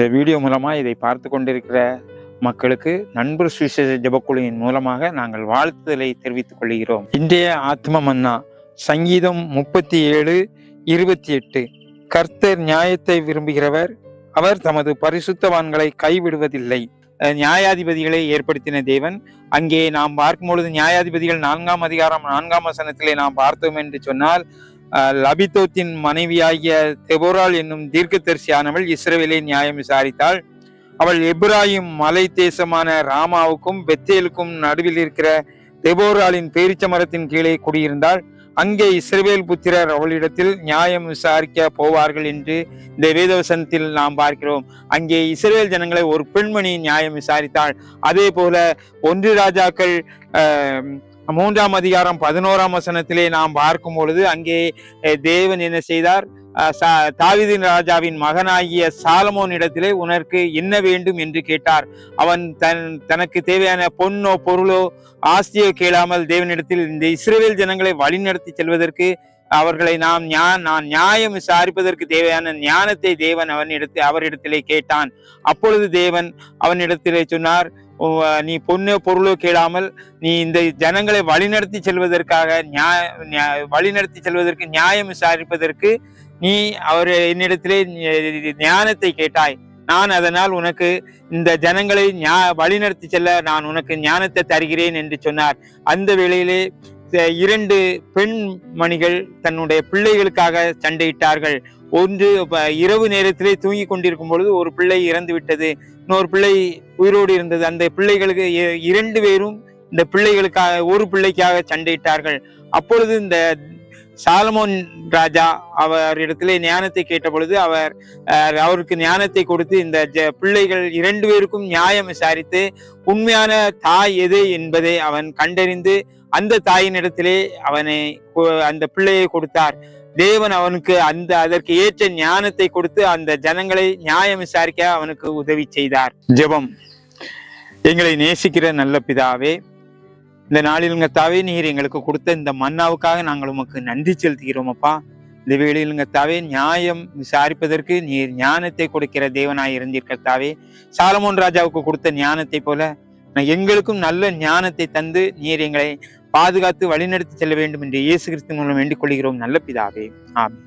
இந்த வீடியோ மூலமா இதை பார்த்து கொண்டிருக்கிற மக்களுக்கு நண்பர் சுவிசேஷ ஜெபக்குழுவின் மூலமாக நாங்கள் வாழ்த்துதலை தெரிவித்துக் கொள்கிறோம். இன்றைய ஆத்ம மன்னா சங்கீதம் 37:28. கர்த்தர் நியாயத்தை விரும்புகிறவர், அவர் தமது பரிசுத்தவான்களை கைவிடுவதில்லை. நியாயாதிபதிகளை ஏற்படுத்தின தேவன். அங்கே நாம் பார்க்கும் பொழுது நியாயாதிபதிகள் 4ஆம் அதிகாரம் 4ஆம் வசனத்திலே நாம் பார்த்தோம் என்று சொன்னால், லபிதோத்தின் மனைவியாகிய தெபோராள் என்னும் தீர்க்கதரிசியானவள் இஸ்ரவேலை நியாயம் விசாரித்தாள். அவள் எப்ராயிம் மலை தேசமான ராமாவுக்கும் பெத்தேலுக்கும் நடுவில் இருக்கிற தெபோராளின் பேரிச்ச மரத்தின் கீழே குடியிருந்தாள். அங்கே இஸ்ரவேல் புத்திரர் அவளிடத்தில் நியாயம் விசாரிக்க போவார்கள் என்று இந்த வேதவசனத்தில் நாம் பார்க்கிறோம். அங்கே இஸ்ரவேல் ஜனங்களை ஒரு பெண்மணி நியாயம் விசாரித்தாள். அதே போல 1 ராஜாக்கள் 3ஆம் அதிகாரம் 11ஆம் வசனத்திலே நாம் பார்க்கும் பொழுது அங்கே தேவன் என்ன செய்தார்? தாவீதின் ராஜாவின் மகனாகிய சாலமோன் இடத்திலே உனக்கு என்ன வேண்டும் என்று கேட்டார். அவன் தனக்கு தேவையான பொன்னோ பொருளோ ஆஸ்தியோ கேளாமல் தேவனிடத்தில் இந்த இஸ்ரவேல் ஜனங்களை வழிநடத்தி செல்வதற்கு, அவர்களை நான் நியாயம் விசாரிப்பதற்கு தேவையான ஞானத்தை தேவன் அவரிடத்திலே கேட்டான். அப்பொழுது தேவன் அவனிடத்திலே சொன்னார், நீ பொண்ணோ பொருளோ கேளாமல் நீ இந்த ஜனங்களை வழிநடத்தி செல்வதற்கு நியாயம் விசாரிப்பதற்கு நீ என்னிடத்திலே ஞானத்தை கேட்டாய். நான் அதனால் உனக்கு இந்த ஜனங்களை வழிநடத்தி செல்ல நான் உனக்கு ஞானத்தை தருகிறேன் என்று சொன்னார். அந்த வேளையிலே 2 பெண்மணிகள் தன்னுடைய பிள்ளைகளுக்காக சண்டையிட்டார்கள். ஒன்று இரவு நேரத்திலே தூங்கி கொண்டிருக்கும் பொழுது ஒரு பிள்ளை இறந்து விட்டது, இன்னொரு பிள்ளை உயிரோடு இருந்தது. அந்த பிள்ளைகளுக்கு 2 பேரும் இந்த பிள்ளைகளுக்காக ஒரு பிள்ளைக்காக சண்டையிட்டார்கள். அப்பொழுது இந்த சாலமோன் ராஜா அவரிடத்திலே ஞானத்தை கேட்ட பொழுது அவருக்கு ஞானத்தை கொடுத்து இந்த பிள்ளைகள் 2 பேருக்கும் நியாயம் விசாரித்து உண்மையான தாய் எது என்பதை அவன் கண்டறிந்து அந்த தாயின் இடத்திலே அந்த பிள்ளையை கொடுத்தார். தேவன் அவனுக்கு அதற்கு ஏற்ற ஞானத்தை கொடுத்து அந்த ஜனங்களை நியாயம் விசாரிக்க அவனுக்கு உதவி செய்தார். ஜெபம். எங்களை நேசிக்கிற நல்ல பிதாவே, இந்த நாளில் கர்த்தாவே நீர் எங்களுக்கு கொடுத்த இந்த மன்னாவுக்காக நாங்கள் உமக்கு நன்றி செலுத்துகிறோம் அப்பா. இந்த வேளையில் கர்த்தாவே நியாயம் விசாரிப்பதற்கு நீர் ஞானத்தை கொடுக்கிற தேவனாய் இருந்தீர் கர்த்தாவே. சாலமோன் ராஜாவுக்கு கொடுத்த ஞானத்தை போல எங்களுக்கும் நல்ல ஞானத்தை தந்து நீர் எங்களை பாதுகாத்து வழிநடத்தி செல்ல வேண்டும் என்று இயேசு கிறிஸ்து மூலம் வேண்டிக் கொள்கிறோம் நல்ல பிதாவே. ஆமென்.